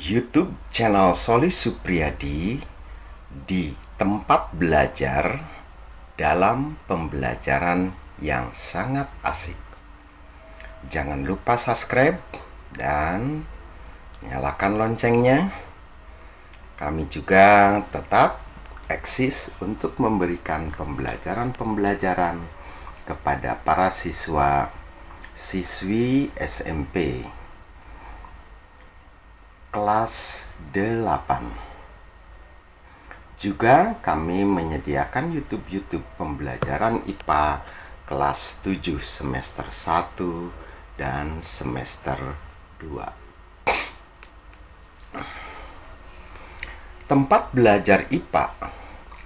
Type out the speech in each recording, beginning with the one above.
YouTube channel Soli Supriyadi di tempat belajar dalam pembelajaran yang sangat asik. Jangan lupa subscribe dan nyalakan loncengnya. Kami juga tetap eksis untuk memberikan pembelajaran-pembelajaran kepada para siswi SMP kelas 8. Juga kami menyediakan YouTube pembelajaran IPA kelas 7 semester 1 dan semester 2. Tempat belajar IPA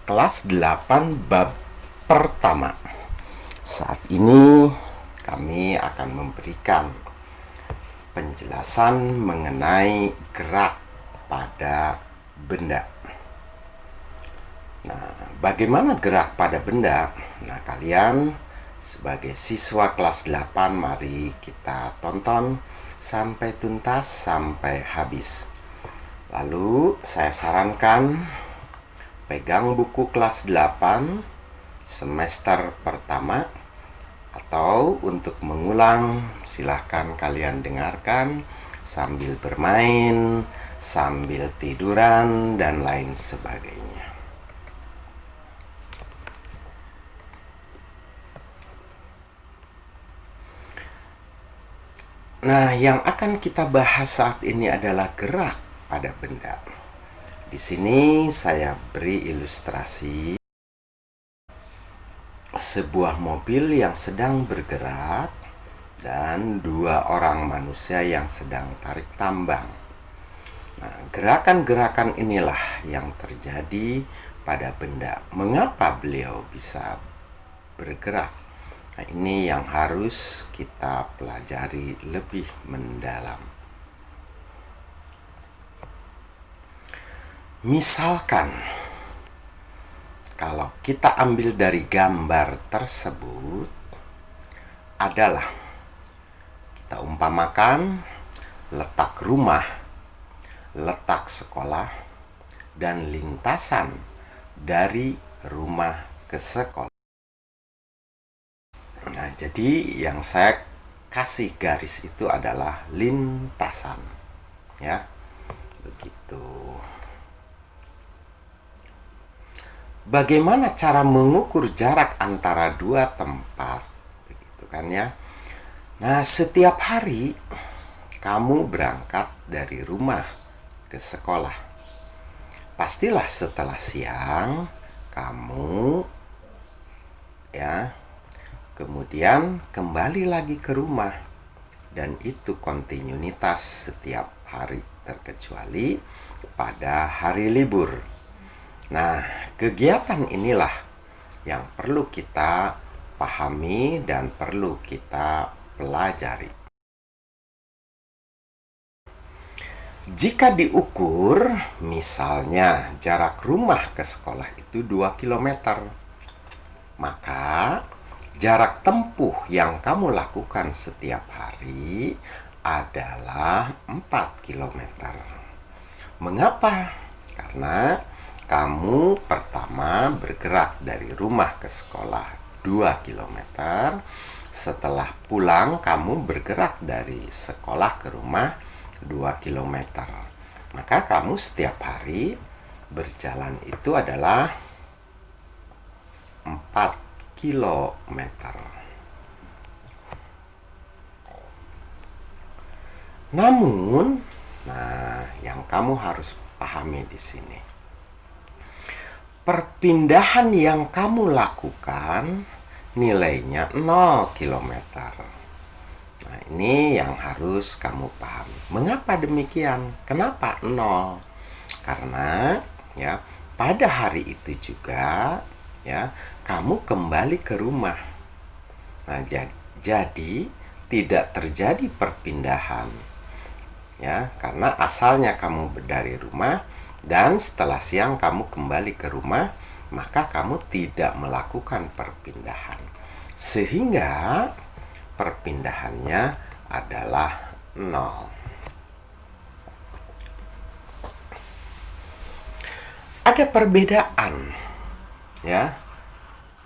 kelas 8 bab pertama. Saat ini kami akan memberikan penjelasan mengenai gerak pada benda. Nah, bagaimana gerak pada benda? Nah, kalian sebagai siswa kelas 8, mari kita tonton sampai tuntas, sampai habis. Lalu saya sarankan pegang buku kelas 8 semester pertama, atau untuk mengulang silahkan kalian dengarkan sambil bermain, sambil tiduran, dan lain sebagainya. Nah, yang akan kita bahas saat ini adalah gerak pada benda. Di sini saya beri ilustrasi sebuah mobil yang sedang bergerak dan dua orang manusia yang sedang tarik tambang. Nah, gerakan-gerakan inilah yang terjadi pada benda. Mengapa beliau bisa bergerak? Nah, ini yang harus kita pelajari lebih mendalam. Misalkan, kalau kita ambil dari gambar tersebut adalah kita umpamakan letak rumah, letak sekolah, dan lintasan dari rumah ke sekolah. Nah, jadi yang saya kasih garis itu adalah lintasan, ya, begitu. Bagaimana cara mengukur jarak antara dua tempat, begitu kan ya? Nah, setiap hari kamu berangkat dari rumah ke sekolah. Pastilah setelah siang kamu kemudian kembali lagi ke rumah, dan itu kontinuitas setiap hari terkecuali pada hari libur. Nah, kegiatan inilah yang perlu kita pahami dan perlu kita pelajari. Jika diukur, misalnya jarak rumah ke sekolah itu 2 km, maka jarak tempuh yang kamu lakukan setiap hari adalah 4 km. Mengapa? Karena kamu pertama bergerak dari rumah ke sekolah 2 km. Setelah pulang kamu bergerak dari sekolah ke rumah 2 km. Maka kamu setiap hari berjalan itu adalah 4 km. Namun, yang kamu harus pahami di sini, perpindahan yang kamu lakukan nilainya 0 km. Nah, ini yang harus kamu pahami. Mengapa demikian? Kenapa 0? Karena pada hari itu juga kamu kembali ke rumah. Nah, jadi tidak terjadi perpindahan. Karena asalnya kamu dari rumah, dan setelah siang kamu kembali ke rumah, maka kamu tidak melakukan perpindahan. Sehingga perpindahannya adalah 0. ada perbedaan, ya,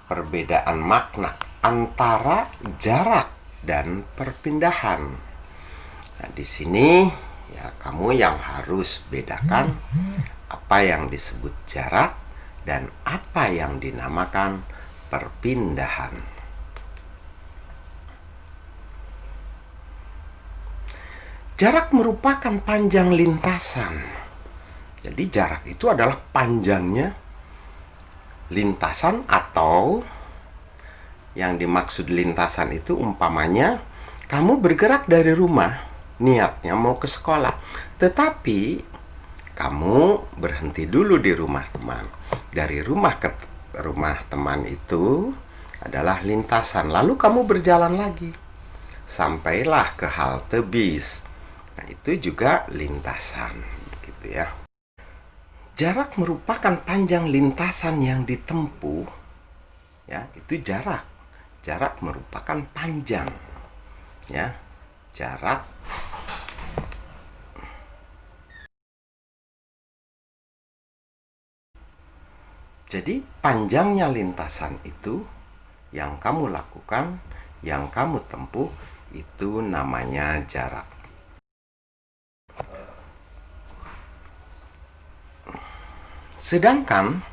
perbedaan makna antara jarak dan perpindahan. Nah, di sini ya kamu yang harus bedakan apa yang disebut jarak dan apa yang dinamakan perpindahan. Jarak merupakan panjang lintasan. Jadi jarak itu adalah panjangnya lintasan, atau yang dimaksud lintasan itu umpamanya kamu bergerak dari rumah, niatnya mau ke sekolah, tetapi kamu berhenti dulu di rumah teman. Dari rumah ke rumah teman itu adalah lintasan, lalu kamu berjalan lagi sampailah ke halte bis. Nah, itu juga lintasan, gitu ya. Jarak merupakan panjang lintasan yang ditempuh, ya, itu jarak. Jarak merupakan panjang, ya. Jarak jadi panjangnya lintasan itu yang kamu lakukan, yang kamu tempuh, itu namanya jarak. Sedangkan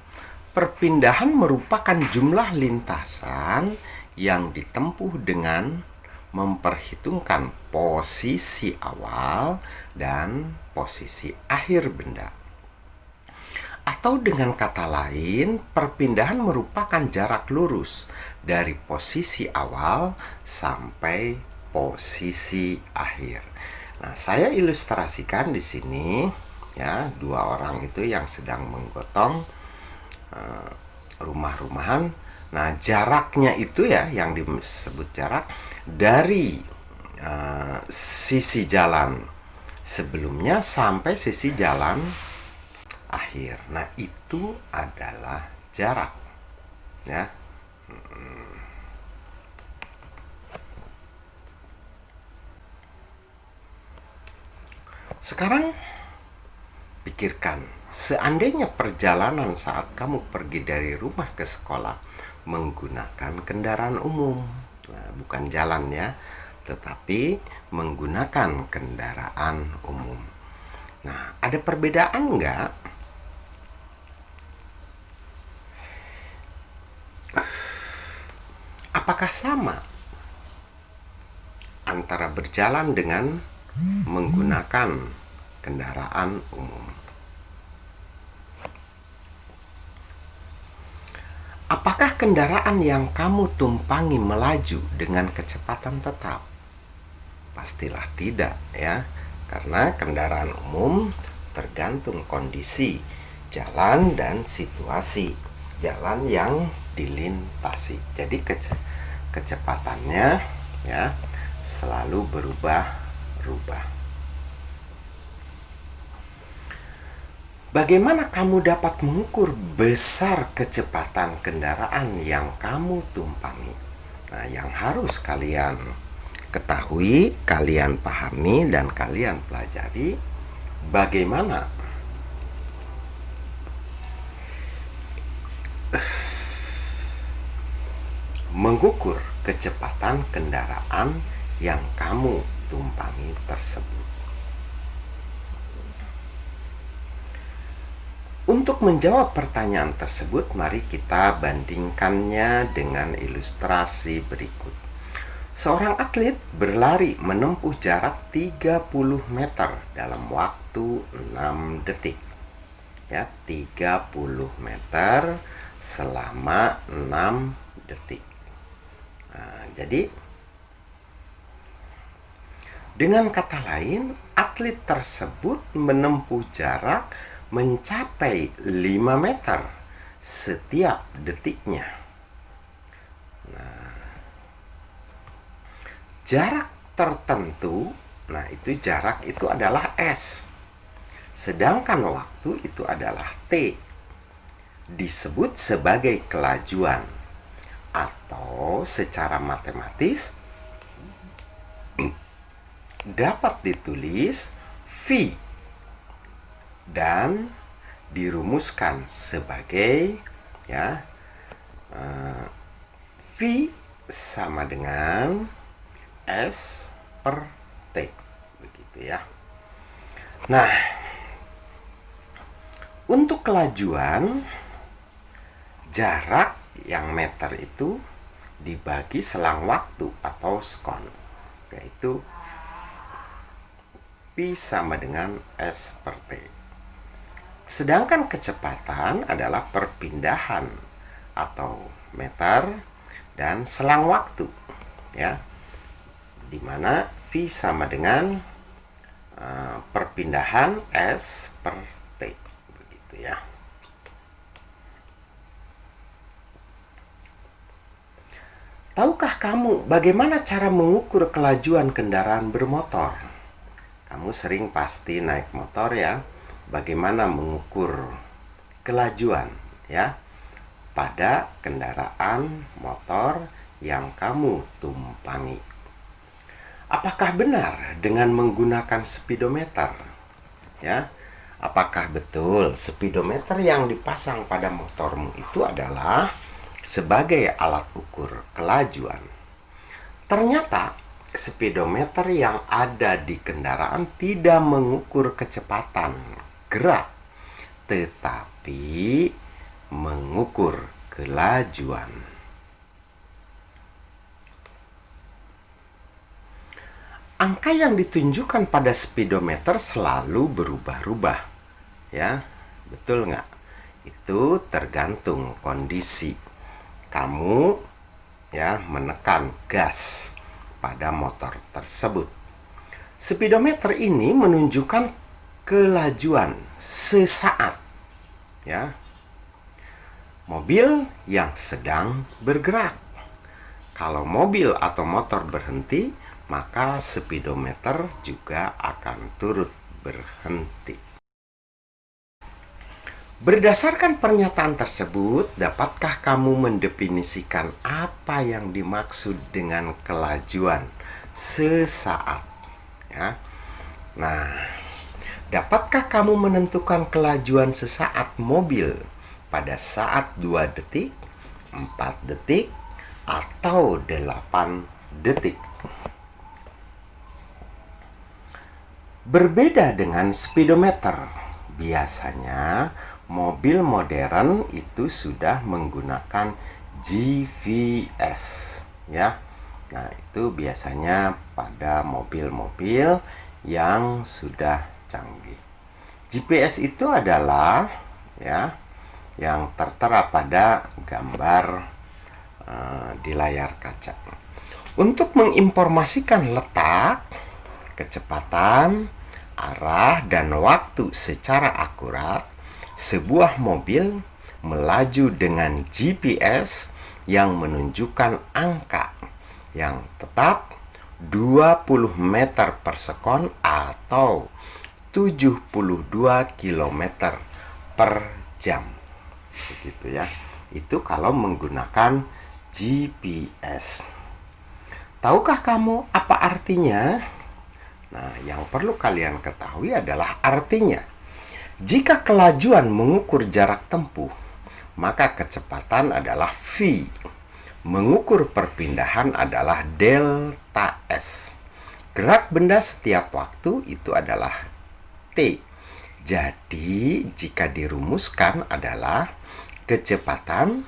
perpindahan merupakan jumlah lintasan yang ditempuh dengan memperhitungkan posisi awal dan posisi akhir benda. Atau dengan kata lain, perpindahan merupakan jarak lurus dari posisi awal sampai posisi akhir. Nah, saya ilustrasikan di sini, ya, dua orang itu yang sedang menggotong rumah-rumahan. Nah, jaraknya itu ya yang disebut jarak dari sisi jalan sebelumnya sampai sisi jalan akhir. Nah, itu adalah jarak, ya. Sekarang pikirkan, seandainya perjalanan saat kamu pergi dari rumah ke sekolah menggunakan kendaraan umum. Nah, bukan jalan ya, tetapi menggunakan kendaraan umum. Nah, ada perbedaan enggak? Apakah sama antara berjalan dengan menggunakan kendaraan umum? Apakah kendaraan yang kamu tumpangi melaju dengan kecepatan tetap? Pastilah tidak, ya. Karena kendaraan umum tergantung kondisi jalan dan situasi jalan yang dilintasi. Jadi kecepatannya ya selalu berubah-ubah. Bagaimana kamu dapat mengukur besar kecepatan kendaraan yang kamu tumpangi? Nah, yang harus kalian ketahui, kalian pahami, dan kalian pelajari bagaimana mengukur kecepatan kendaraan yang kamu tumpangi tersebut. Untuk menjawab pertanyaan tersebut, mari kita bandingkannya dengan ilustrasi berikut. Seorang atlet berlari menempuh jarak 30 meter dalam waktu 6 detik. Ya, 30 meter selama 6 detik. Nah, jadi dengan kata lain, atlet tersebut menempuh jarak mencapai 5 meter setiap detiknya. Nah, jarak tertentu, nah itu jarak itu adalah S. Sedangkan waktu itu adalah T. Disebut sebagai kelajuan, atau secara matematis dapat ditulis V dan dirumuskan sebagai ya V sama dengan S per T, begitu ya. Nah, untuk kelajuan, jarak yang meter itu dibagi selang waktu atau skon, yaitu P sama dengan S per T. Sedangkan kecepatan adalah perpindahan atau meter dan selang waktu, ya, dimana V sama dengan perpindahan S per T, begitu ya. Tahukah kamu bagaimana cara mengukur kelajuan kendaraan bermotor? Kamu sering pasti naik motor ya. Bagaimana mengukur kelajuan ya pada kendaraan motor yang kamu tumpangi? Apakah benar dengan menggunakan speedometer? Ya, apakah betul speedometer yang dipasang pada motormu itu adalah sebagai alat ukur kelajuan? Ternyata speedometer yang ada di kendaraan tidak mengukur kecepatan gerak, tetapi mengukur kelajuan. Angka yang ditunjukkan pada speedometer selalu berubah-ubah, ya, betul nggak? Itu tergantung kondisi kamu ya menekan gas pada motor tersebut. Speedometer ini menunjukkan kelajuan sesaat ya mobil yang sedang bergerak. Kalau mobil atau motor berhenti, maka speedometer juga akan turut berhenti. Berdasarkan pernyataan tersebut, dapatkah kamu mendefinisikan apa yang dimaksud dengan kelajuan sesaat? Ya. Nah, dapatkah kamu menentukan kelajuan sesaat mobil pada saat 2 detik, 4 detik, atau 8 detik? Berbeda dengan speedometer, biasanya mobil modern itu sudah menggunakan GPS ya. Nah, itu biasanya pada mobil-mobil yang sudah canggih. GPS itu adalah ya yang tertera pada gambar di layar kaca. Untuk menginformasikan letak, kecepatan, arah, dan waktu secara akurat, sebuah mobil melaju dengan GPS yang menunjukkan angka yang tetap 20 meter per sekon atau 72 km per jam. Begitu ya. Itu kalau menggunakan GPS. Tahukah kamu apa artinya? Nah, yang perlu kalian ketahui adalah artinya. Jika kelajuan mengukur jarak tempuh, maka kecepatan adalah V. Mengukur perpindahan adalah delta S. Gerak benda setiap waktu itu adalah T. Jadi, jika dirumuskan adalah kecepatan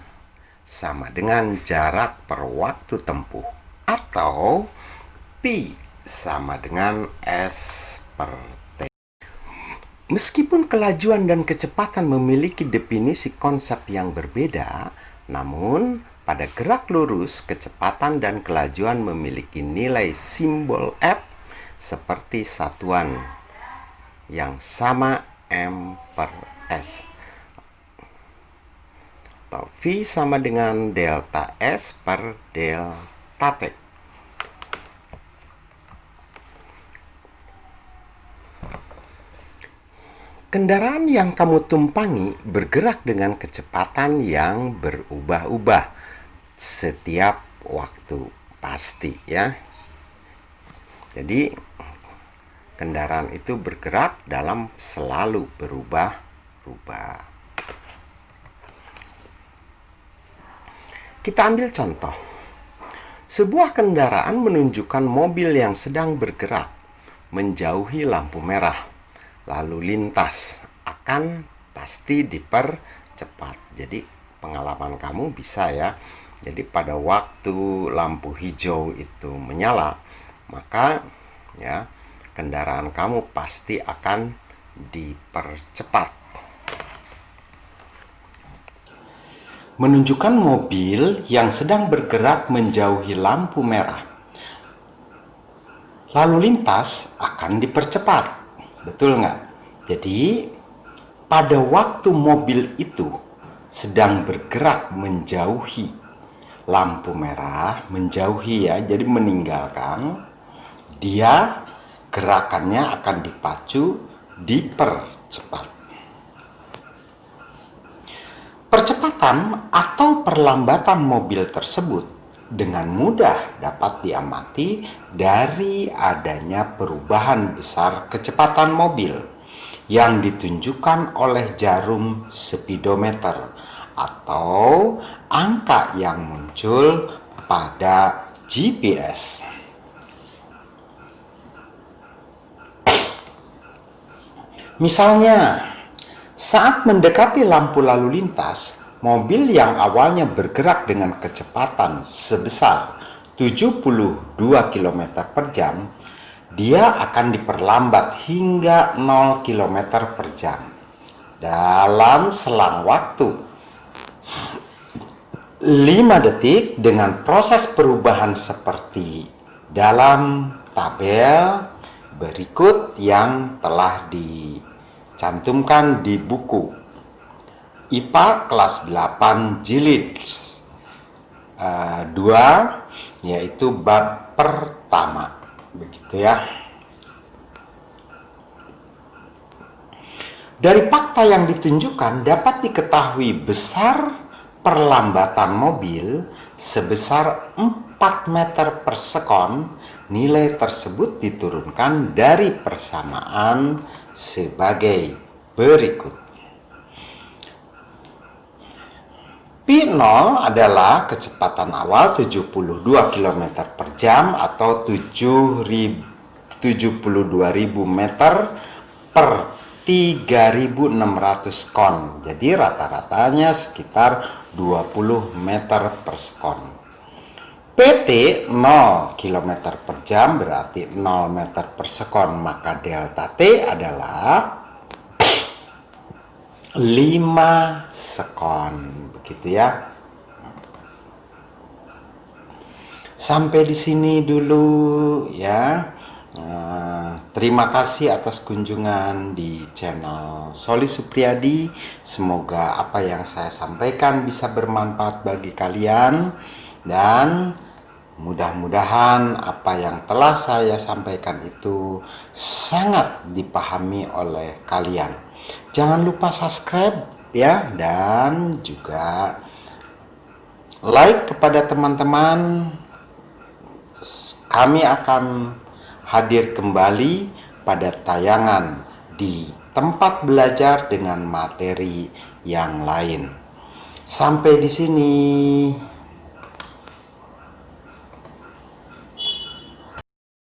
sama dengan jarak per waktu tempuh atau P sama dengan S per T. Meskipun kelajuan dan kecepatan memiliki definisi konsep yang berbeda, namun pada gerak lurus, kecepatan dan kelajuan memiliki nilai simbol F seperti satuan yang sama M per S. Atau V sama dengan delta S per delta T. Kendaraan yang kamu tumpangi bergerak dengan kecepatan yang berubah-ubah setiap waktu pasti ya. Jadi kendaraan itu bergerak dalam selalu berubah rubah. Kita ambil contoh. Sebuah kendaraan menunjukkan mobil yang sedang bergerak menjauhi lampu merah. Lalu lintas akan pasti dipercepat. Jadi pengalaman kamu bisa ya. Jadi pada waktu lampu hijau itu menyala, maka ya kendaraan kamu pasti akan dipercepat. Menunjukkan mobil yang sedang bergerak menjauhi lampu merah. Lalu lintas akan dipercepat. Betul nggak? Jadi, pada waktu mobil itu sedang bergerak menjauhi lampu merah, menjauhi ya, jadi meninggalkan, dia gerakannya akan dipacu, dipercepat. Percepatan atau perlambatan mobil tersebut dengan mudah dapat diamati dari adanya perubahan besar kecepatan mobil yang ditunjukkan oleh jarum speedometer atau angka yang muncul pada GPS. Misalnya, saat mendekati lampu lalu lintas, mobil yang awalnya bergerak dengan kecepatan sebesar 72 km per jam, dia akan diperlambat hingga 0 km per jam. Dalam selang waktu 5 detik dengan proses perubahan seperti dalam tabel berikut yang telah dicantumkan di buku IPA kelas 8 jilid 2, yaitu bab pertama. Begitu ya. Dari fakta yang ditunjukkan dapat diketahui besar perlambatan mobil sebesar 4 meter per sekon. Nilai tersebut diturunkan dari persamaan sebagai berikut. P0 adalah kecepatan awal 72 km per jam atau 72.000 meter per 3.600 kon. Jadi rata-ratanya sekitar 20 meter per sekon. PT 0 km per jam berarti 0 meter per sekon, maka delta T adalah 5 sekon, begitu ya. Sampai di sini dulu ya. Terima kasih atas kunjungan di channel Soli Supriyadi. Semoga apa yang saya sampaikan bisa bermanfaat bagi kalian, dan mudah-mudahan apa yang telah saya sampaikan itu sangat dipahami oleh kalian. Jangan lupa subscribe ya, dan juga like kepada teman-teman. Kami akan hadir kembali pada tayangan di tempat belajar dengan materi yang lain. Sampai di sini.